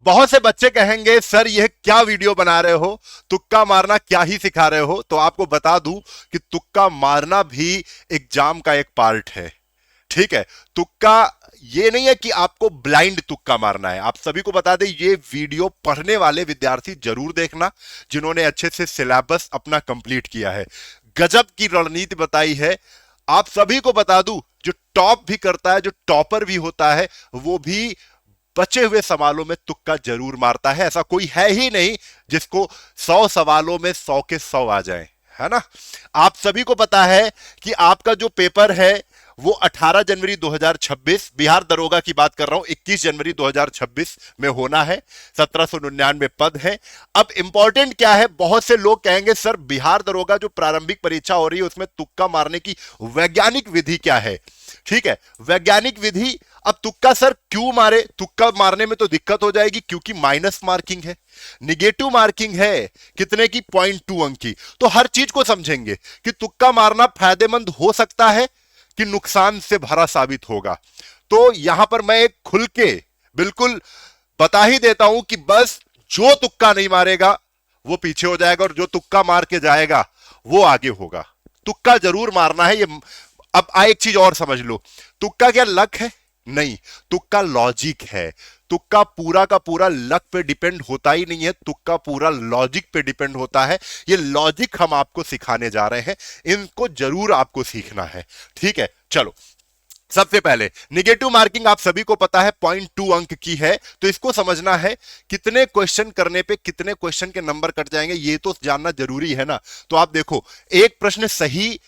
बहुत से बच्चे कहेंगे सर यह क्या वीडियो बना रहे हो, तुक्का मारना क्या ही सिखा रहे हो। तो आपको बता दूं कि तुक्का मारना भी एग्जाम का एक पार्ट है। ठीक है, तुक्का ये नहीं है कि आपको ब्लाइंड तुक्का मारना है। आप सभी को बता दें, ये वीडियो पढ़ने वाले विद्यार्थी जरूर देखना जिन्होंने अच्छे से सिलेबस अपना कंप्लीट किया है। गजब की रणनीति बताई है। आप सभी को बता दूं, जो टॉप भी करता है, जो टॉपर भी होता है, वो भी बचे हुए सवालों में तुक्का जरूर मारता है। ऐसा कोई है ही नहीं जिसको 100 सवालों में 100 के 100 आ जाए, है ना। आप सभी को पता है कि आपका जो पेपर है वो 18 जनवरी 2026, बिहार दरोगा की बात कर रहा हूं, 21 जनवरी 2026 में होना है। 1799 पद है। अब इंपॉर्टेंट क्या है, बहुत से लोग कहेंगे सर बिहार दरोगा जो प्रारंभिक परीक्षा हो रही है उसमें तुक्का मारने की वैज्ञानिक विधि क्या है। ठीक है, वैज्ञानिक विधि। अब तुक्का सर क्यों मारे, तुक्का मारने में तो दिक्कत हो जाएगी क्योंकि माइनस मार्किंग है, निगेटिव मार्किंग है, कितने की 0.2 अंक की। तो हर चीज को समझेंगे कि तुक्का मारना फायदेमंद हो सकता है कि नुकसान से भरा साबित होगा। तो यहां पर मैं एक खुल के बिल्कुल बता ही देता हूं कि बस जो तुक्का नहीं मारेगा वो पीछे हो जाएगा और जो तुक्का मार के जाएगा वो आगे होगा। तुक्का जरूर मारना है ये। अब एक चीज और समझ लो, तुक्का क्या लक है? नहीं, तुक्का लॉजिक है। तुक्का पूरा का पूरा लक पे डिपेंड होता ही नहीं है, तुक्का पूरा लॉजिक पे डिपेंड होता है। ये लॉजिक हम आपको सिखाने जा रहे हैं, इनको जरूर आपको सीखना है। ठीक है, चलो सबसे पहले निगेटिव मार्किंग आप सभी को पता है 0.2 अंक की है। तो इसको समझना है कितने क्वेश्चन करने पे कितने क्वेश्चन के नंबर कट जाएंगे, ये तो जानना जरूरी है ना। तो आप देखो, एक प्रश्न सही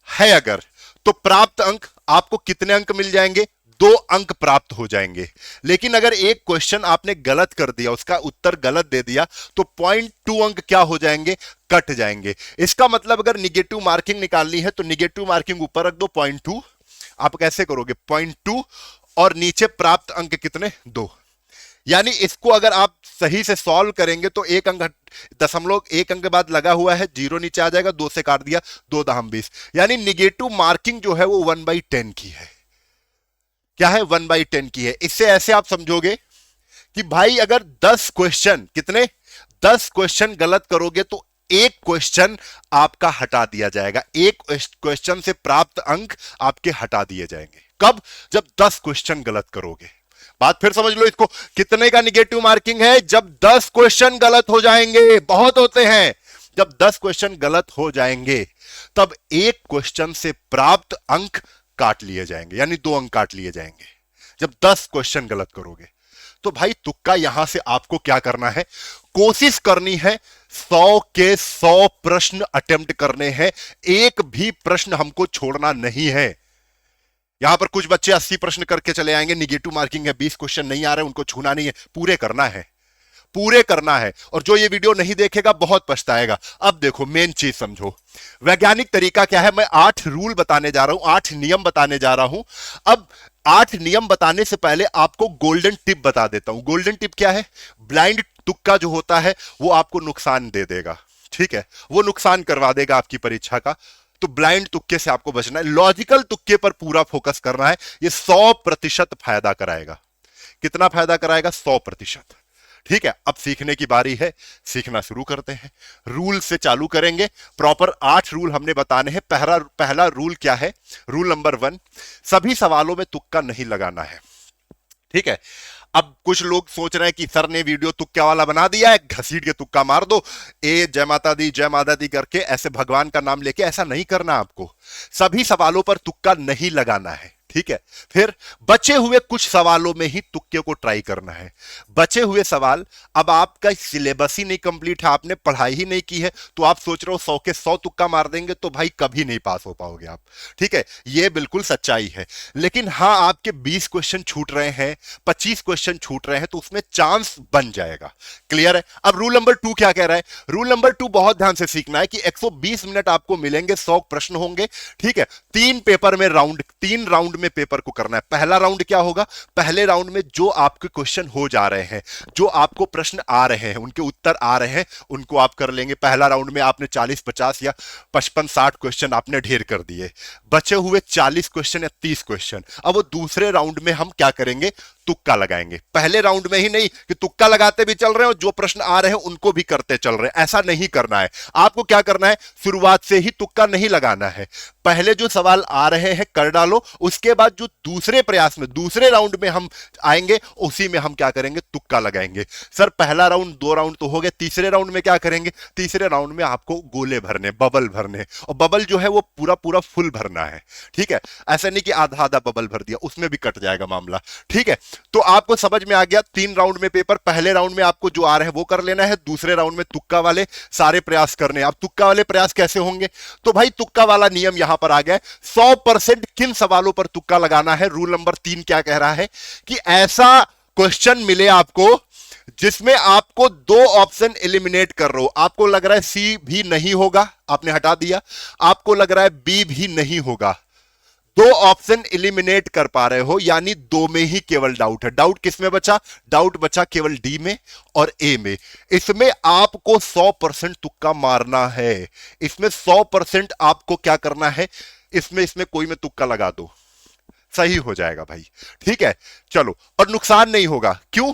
है अगर, तो प्राप्त अंक आपको कितने अंक मिल जाएंगे? 2 अंक प्राप्त हो जाएंगे। लेकिन अगर एक क्वेश्चन आपने गलत कर दिया, उसका उत्तर गलत दे दिया, तो 0.2 अंक क्या हो जाएंगे? कट जाएंगे। इसका मतलब अगर निगेटिव मार्किंग निकालनी है तो निगेटिव मार्किंग ऊपर रख दो 0.2। आप कैसे करोगे? 0.2 और नीचे प्राप्त अंक कितने? 2। यानी इसको अगर आप सही से सॉल्व करेंगे तो एक अंक, 0.1 अंक के बाद लगा हुआ है, 0 नीचे आ जाएगा, 2 से काट दिया, 2 दहम 20। यानी निगेटिव मार्किंग जो है वो 1/10 की है। क्या है? 1/10 की है। इससे ऐसे आप समझोगे कि भाई अगर 10 क्वेश्चन, कितने? 10 क्वेश्चन गलत करोगे तो एक क्वेश्चन आपका हटा दिया जाएगा, एक क्वेश्चन से प्राप्त अंक आपके हटा दिए जाएंगे। कब? जब 10 क्वेश्चन गलत करोगे। बात फिर समझ लो इसको, कितने का निगेटिव मार्किंग है? जब 10 क्वेश्चन गलत हो जाएंगे, बहुत होते हैं, जब 10 क्वेश्चन गलत हो जाएंगे तब एक क्वेश्चन से प्राप्त अंक काट लिए जाएंगे, यानी 2 अंक काट लिए जाएंगे जब 10 क्वेश्चन गलत करोगे। तो भाई तुक्का यहां से आपको क्या करना है? कोशिश करनी है 100 के 100 प्रश्न अटेम्प्ट करने हैं, एक भी प्रश्न हमको छोड़ना नहीं है। यहां पर कुछ बच्चे 80 प्रश्न करके चले आएंगे, निगेटिव मार्किंग है, 20 क्वेश्चन नहीं आ रहे, उनको छूना नहीं है, पूरे करना है, पूरे करना है। और जो ये वीडियो नहीं देखेगा बहुत पछताएगा। अब देखो मेन चीज समझो, वैज्ञानिक तरीका क्या है। मैं 8 रूल बताने जा रहा हूं, 8 नियम बताने जा रहा हूं। अब 8 नियम बताने से पहले आपको गोल्डन टिप बता देता हूं। गोल्डन टिप क्या है? ब्लाइंड तुक्का जो होता है वो आपको नुकसान दे देगा। ठीक है, वो नुकसान करवा देगा आपकी परीक्षा का। तो ब्लाइंड तुक्के से आपको बचना है, लॉजिकल तुक्के पर पूरा फोकस करना है। ये 100% फायदा कराएगा। कितना फायदा कराएगा? 100%। ठीक है, अब सीखने की बारी है, सीखना शुरू करते हैं। रूल से चालू करेंगे। प्रॉपर 8 रूल हमने बताने हैं। पहला रूल क्या है? रूल नंबर 1, सभी सवालों में तुक्का नहीं लगाना है। ठीक है, अब कुछ लोग सोच रहे हैं कि सर ने वीडियो तुक्का वाला बना दिया है, घसीट के तुक्का मार दो, जय माता दी जय माता दी करके ऐसे भगवान का नाम लेके। ऐसा नहीं करना आपको, सभी सवालों पर तुक्का नहीं लगाना है। ठीक है, फिर बचे हुए कुछ सवालों में ही तुक्के को ट्राई करना है। बचे हुए सवाल, अब आपका सिलेबस ही नहीं कंप्लीट है, आपने पढ़ाई ही नहीं की है, तो आप सोच रहे हो 100 के 100 तुक्का मार देंगे तो भाई कभी नहीं पास हो पाओगे आप। ठीक है, यह बिल्कुल सच्चाई है। लेकिन हां, आपके 20 क्वेश्चन छूट रहे हैं, 25 क्वेश्चन छूट रहे हैं, तो उसमें चांस बन जाएगा। क्लियर है? अब रूल नंबर 2 क्या कह रहा है? रूल नंबर 2 बहुत ध्यान से सीखना है कि 120 मिनट आपको मिलेंगे, 100 प्रश्न होंगे। ठीक है, 3 पेपर में राउंड, 3 राउंड में पेपर को करना है। पहला राउंड क्या होगा? पहले राउंड में जो आपके क्वेश्चन हो जा रहे हैं, जो आपको प्रश्न आ रहे हैं, उनके उत्तर आ रहे हैं, उनको आप कर लेंगे। पहला राउंड में आपने 40-50 या 55-60 क्वेश्चन आपने ढेर कर दिए। बचे हुए 40 क्वेश्चन या 30 क्वेश्चन, अब वो दूसरे राउंड में हम क्या करेंगे? तुक्का लगाएंगे। पहले राउंड में ही नहीं कि तुक्का लगाते भी चल रहे हैं और जो प्रश्न आ रहे हैं उनको भी करते चल रहे हैं, ऐसा नहीं करना है। आपको क्या करना है, शुरुआत से ही तुक्का नहीं लगाना है। पहले जो सवाल आ रहे हैं कर डालो, उसके बाद जो दूसरे प्रयास में दूसरे राउंड में हम आएंगे उसी में हम क्या करेंगे, तुक्का लगाएंगे। सर पहला राउंड 2 राउंड तो हो गए, तीसरे राउंड में क्या करेंगे, तीसरे राउंड में आपको गोले भरने, बबल भरने, और बबल जो है वो पूरा पूरा फुल भरना है। ठीक है, ऐसा नहीं कि आधा आधा बबल भर दिया, उसमें भी कट जाएगा मामला। ठीक है, तो आपको समझ में आ गया 3 राउंड में पेपर। पहले राउंड में आपको जो आ रहे हैं वो कर लेना है, दूसरे राउंड में तुक्का वाले सारे प्रयास करने हैं। अब तुक्का वाले प्रयास कैसे होंगे, तो भाई तुक्का वाला नियम यहां पर आ गया। 100% किन सवालों पर तुक्का लगाना है। रूल नंबर 3 क्या कह रहा है कि ऐसा क्वेश्चन मिले आपको जिसमें आपको 2 ऑप्शन एलिमिनेट कर रहे हो। आपको लग रहा है सी भी नहीं होगा, आपने हटा दिया। आपको लग रहा है बी भी नहीं होगा, 2 ऑप्शन एलिमिनेट कर पा रहे हो, यानी 2 में ही केवल डाउट है। डाउट किस में बचा, डाउट बचा केवल डी में और ए में। इसमें आपको 100% तुक्का मारना है। इसमें 100% आपको क्या करना है, इसमें कोई में तुक्का लगा दो, सही हो जाएगा भाई। ठीक है, चलो, और नुकसान नहीं होगा। क्यों,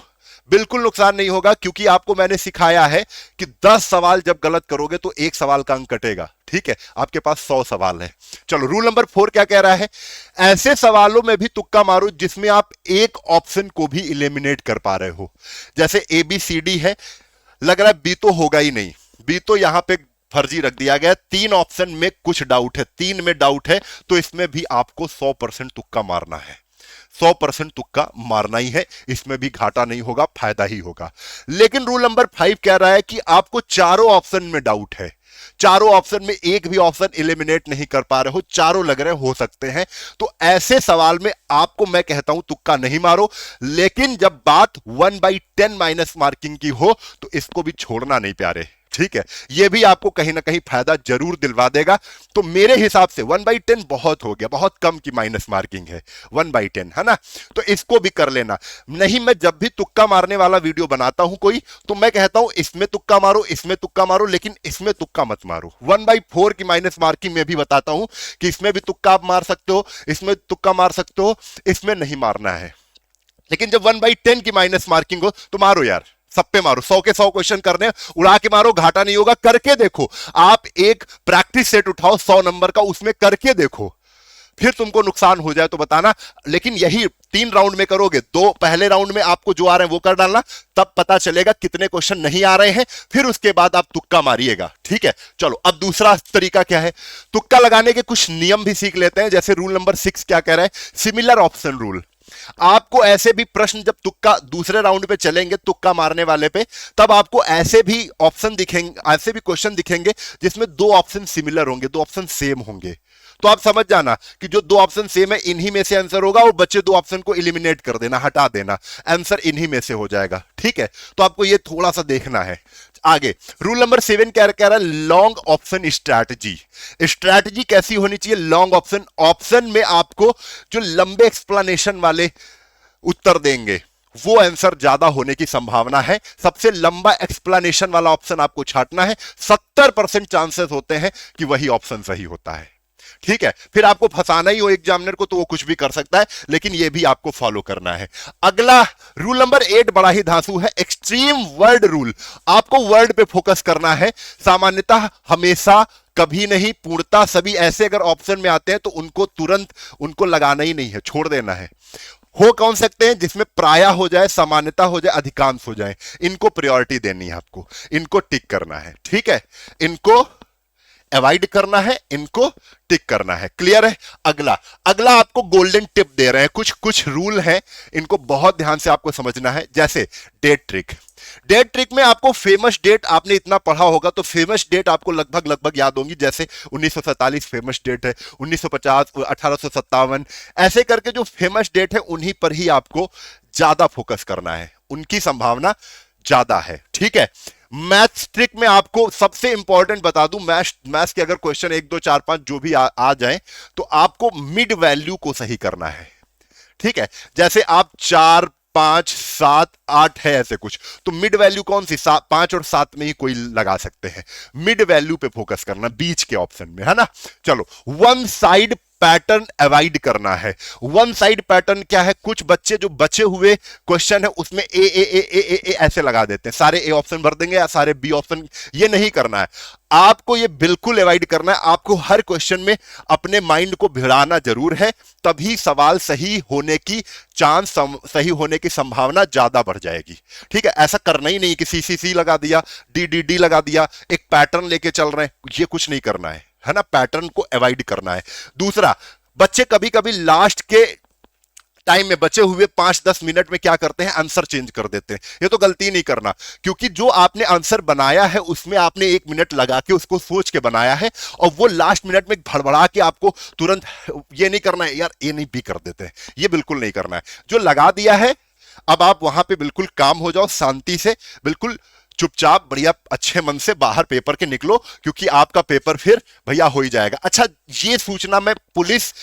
बिल्कुल नुकसान नहीं होगा, क्योंकि आपको मैंने सिखाया है कि 10 सवाल जब गलत करोगे तो 1 सवाल का अंक कटेगा। ठीक है, आपके पास 100 सवाल है। चलो, रूल नंबर 4 क्या कह रहा है, ऐसे सवालों में भी तुक्का मारो जिसमें आप एक ऑप्शन को भी एलिमिनेट कर पा रहे हो। जैसे ए बी सी डी है, लग रहा है बी तो होगा ही नहीं, बी तो यहां पे फर्जी रख दिया गया। 3 ऑप्शन में कुछ डाउट है, 3 में डाउट है, तो इसमें भी आपको 100% तुक्का मारना है। 100% तुक्का मारना ही है, इसमें भी घाटा नहीं होगा, फायदा ही होगा। लेकिन रूल नंबर 5 कह रहा है कि आपको चारों ऑप्शन में डाउट है, चारों ऑप्शन में एक भी ऑप्शन एलिमिनेट नहीं कर पा रहे हो, चारों लग रहे हो सकते हैं, तो ऐसे सवाल में आपको मैं कहता हूं तुक्का नहीं मारो। लेकिन जब बात 1/10 माइनस मार्किंग की हो तो इसको भी छोड़ना नहीं प्यारे। ठीक है, यह भी आपको कहीं ना कहीं फायदा जरूर दिलवा देगा। तो मेरे हिसाब से 1/10 बहुत हो गया, बहुत कम की माइनस मार्किंग है 1/10, है ना। तो इसको भी कर लेना। नहीं, मैं जब भी तुक्का मारने वाला वीडियो बनाता हूं कोई, तो मैं कहता हूं इसमें तुक्का मारो, इसमें तुक्का मारो, लेकिन इसमें तुक्का मत मारो। 1/4 की माइनस मार्किंग में भी बताता हूं कि इसमें भी तुक्का आप मार सकते हो, इसमें तुक्का मार सकते हो, इसमें नहीं मारना है। लेकिन जब 1/10 की माइनस मार्किंग हो तो मारो यार, सब पे मारो। 100 के 100 क्वेश्चन करने, उड़ा के मारो, घाटा नहीं होगा। करके देखो, आप एक प्रैक्टिस सेट उठाओ 100 नंबर का, उसमें करके देखो, फिर तुमको नुकसान हो जाए तो बताना। लेकिन यही 3 राउंड में करोगे, 2 पहले राउंड में आपको जो आ रहे हैं वो कर डालना, तब पता चलेगा कितने क्वेश्चन नहीं आ रहे हैं, फिर उसके बाद आप तुक्का मारिएगा। ठीक है, चलो, अब दूसरा तरीका क्या है, तुक्का लगाने के कुछ नियम भी सीख लेते हैं। जैसे रूल नंबर 6 क्या कह रहा है, सिमिलर ऑप्शन रूल। आपको ऐसे भी प्रश्न, जब तुक्का दूसरे राउंड पे चलेंगे तुक्का मारने वाले पे, तब आपको ऐसे भी ऑप्शन दिखेंगे, ऐसे भी क्वेश्चन दिखेंगे जिसमें 2 ऑप्शन सिमिलर होंगे, 2 ऑप्शन सेम होंगे। तो आप समझ जाना कि जो 2 ऑप्शन सेम है इन्हीं में से आंसर होगा, और बचे 2 ऑप्शन को एलिमिनेट कर देना, हटा देना, आंसर इन्हीं में से हो जाएगा। ठीक है, तो आपको ये थोड़ा सा देखना है। आगे रूल नंबर 7 क्या कह रहा है, लॉन्ग ऑप्शन स्ट्रैटेजी। स्ट्रैटेजी कैसी होनी चाहिए, लॉन्ग ऑप्शन, ऑप्शन में आपको जो लंबे एक्सप्लेनेशन वाले उत्तर देंगे वो आंसर ज्यादा होने की संभावना है। सबसे लंबा एक्सप्लेनेशन वाला ऑप्शन आपको छांटना है, 70% चांसेस होते हैं कि वही ऑप्शन सही होता है। ठीक है, फिर आपको फंसाना ही हो एग्जामिनर को तो वो कुछ भी कर सकता है, लेकिन ये भी आपको फॉलो करना है। अगला रूल नंबर 8 बड़ा ही धांसू है, एक्सट्रीम वर्ड रूल। आपको वर्ड पे फोकस करना है। सामान्यतः, हमेशा, कभी नहीं, पूर्णता सभी ऐसे अगर ऑप्शन में आते हैं तो उनको तुरंत उनको लगाना ही नहीं है, छोड़ देना है। हो कौन सकते हैं जिसमें प्रायः हो जाए, सामान्यता हो जाए, अधिकांश हो जाए, इनको प्रायोरिटी देनी है आपको, इनको टिक करना है। ठीक है, इनको अवॉइड करना है, इनको टिक करना है। क्लियर है। अगला आपको गोल्डन टिप दे रहे हैं, कुछ रूल हैं, इनको बहुत ध्यान से आपको समझना है। जैसे डेट ट्रिक, डेट ट्रिक में आपको फेमस डेट, आपने इतना पढ़ा होगा तो फेमस डेट आपको लगभग याद होंगी। जैसे 1947 फेमस डेट है, 1950, 1857, ऐसे करके जो फेमस डेट है उन्हीं पर ही आपको ज्यादा फोकस करना है, उनकी संभावना ज्यादा है। ठीक है, मैथ्स ट्रिक में आपको सबसे इंपॉर्टेंट बता दूं, मैथ्स के अगर क्वेश्चन 1 2 4 5 जो भी आ जाए तो आपको मिड वैल्यू को सही करना है। ठीक है, जैसे आप 4 5 7 8 है ऐसे कुछ, तो मिड वैल्यू कौन सी, 5 और 7 में ही कोई लगा सकते हैं। मिड वैल्यू पे फोकस करना, बीच के ऑप्शन में, है ना। चलो, वन साइड पैटर्न अवॉइड करना है। वन साइड पैटर्न क्या है, कुछ बच्चे जो बचे हुए क्वेश्चन है उसमें ए ऐसे लगा देते हैं, सारे ए ऑप्शन भर देंगे या सारे बी ऑप्शन, ये नहीं करना है। आपको ये बिल्कुल अवॉइड करना है। आपको हर क्वेश्चन में अपने माइंड को भिड़ाना जरूर है, तभी सवाल सही होने की चांस, सही होने की संभावना ज्यादा बढ़ जाएगी। ठीक है, ऐसा करना ही नहीं कि सी लगा दिया, डी लगा दिया, एक पैटर्न लेके चल रहे हैं, ये कुछ नहीं करना है ना, पैटर्न को अवॉइड करना है। दूसरा, बच्चे कभी कभी लास्ट के टाइम में बचे हुए 5-10 मिनट में क्या करते हैं, आंसर चेंज कर देते हैं। ये तो गलती नहीं करना, क्योंकि जो आपने आंसर बनाया है उसमें आपने 1 मिनट लगा के उसको सोच के बनाया है, और वो लास्ट मिनट में भड़बड़ा के आपको तुरंत ये नहीं करना है, यार ए नहीं बी कर देते हैं, ये बिल्कुल नहीं करना है। जो लगा दिया है अब आप वहां पे बिल्कुल काम हो जाओ, शांति से, बिल्कुल चुपचाप बढ़िया अच्छे मन से बाहर पेपर के निकलो, क्योंकि आपका पेपर फिर भैया हो ही जाएगा। अच्छा, ये सूचना मैं पुलिस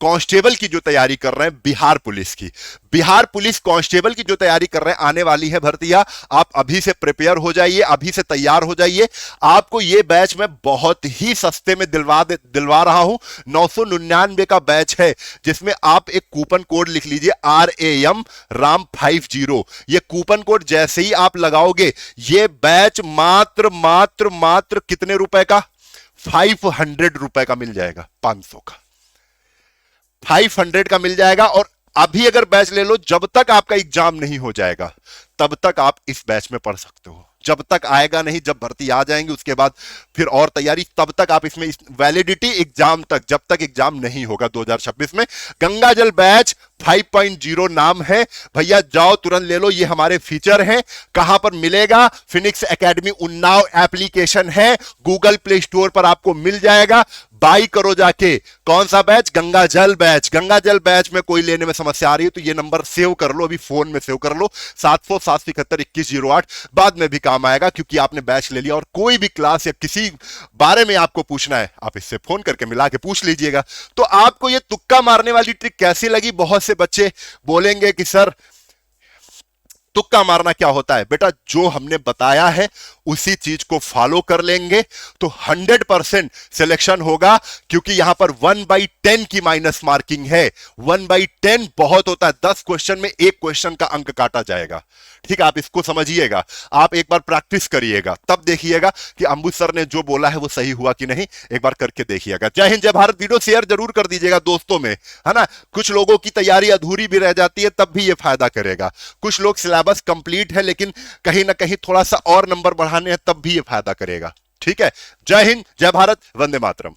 कांस्टेबल की जो तैयारी कर रहे हैं, बिहार पुलिस की, बिहार पुलिस कांस्टेबल की जो तैयारी कर रहे हैं, आने वाली है भर्तियां, आप अभी से प्रिपेयर हो जाइए, अभी से तैयार हो जाइए। आपको ये बैच मैं बहुत ही सस्ते में दिलवा रहा हूं। 999 का बैच है, जिसमें आप एक कूपन कोड लिख लीजिए RAM 50। ये कूपन कोड जैसे ही आप लगाओगे, ये बैच मात्र मात्र मात्र कितने रुपए का, 500 रुपए का मिल जाएगा, 500 का, 500 का मिल जाएगा। और अभी अगर बैच ले लो, जब तक आपका एग्जाम नहीं हो जाएगा तब तक आप इस बैच में पढ़ सकते हो। जब तक आएगा नहीं, जब भर्ती आ जाएंगी उसके बाद फिर और तैयारी, तब तक आप इसमें वैलिडिटी एग्जाम तक, जब तक एग्जाम नहीं होगा 2026 में। गंगा जल बैच 5.0 नाम है भैया, जाओ तुरंत ले लो, ये हमारे फीचर हैं। कहां पर मिलेगा, फिनिक्स एकेडमी उन्नाव एप्लीकेशन है, गूगल प्ले स्टोर पर आपको मिल जाएगा, बाई करो जाके। कौन सा बैच, गंगा जल बैच। गंगा जल बैच में कोई लेने में समस्या आ रही है तो ये नंबर सेव कर लो, अभी फोन में सेव कर लो, 700-771-2108, बाद में भी काम आएगा, क्योंकि आपने बैच ले लिया। और कोई भी क्लास या किसी बारे में आपको पूछना है, आप इससे फोन करके मिला के पूछ लीजिएगा। तो आपको ये तुक्का मारने वाली ट्रिक कैसी लगी? बहुत से बच्चे बोलेंगे कि सर तुक्का मारना क्या होता है। बेटा, जो हमने बताया है उसी चीज को फॉलो कर लेंगे तो 100% सिलेक्शन होगा, क्योंकि यहां पर 1/10 की माइनस मार्किंग है। 1/10 बहुत होता है, 10 क्वेश्चन में एक क्वेश्चन का अंक काटा जाएगा। ठीक है, आप इसको समझिएगा, आप एक बार प्रैक्टिस करिएगा, तब देखिएगा कि अंबुज सर ने जो बोला है वो सही हुआ कि नहीं, एक बार करके देखिएगा। जय हिंद, जय भारत। वीडियो शेयर जरूर कर दीजिएगा दोस्तों में, है ना। कुछ लोगों की तैयारी अधूरी भी रह जाती है, तब भी ये फायदा करेगा। कुछ लोग सिलेबस कंप्लीट है लेकिन कहीं ना कहीं थोड़ा सा और नंबर बढ़ाने हैं, तब भी ये फायदा करेगा। ठीक है, जय हिंद, जय भारत, वंदे मातरम।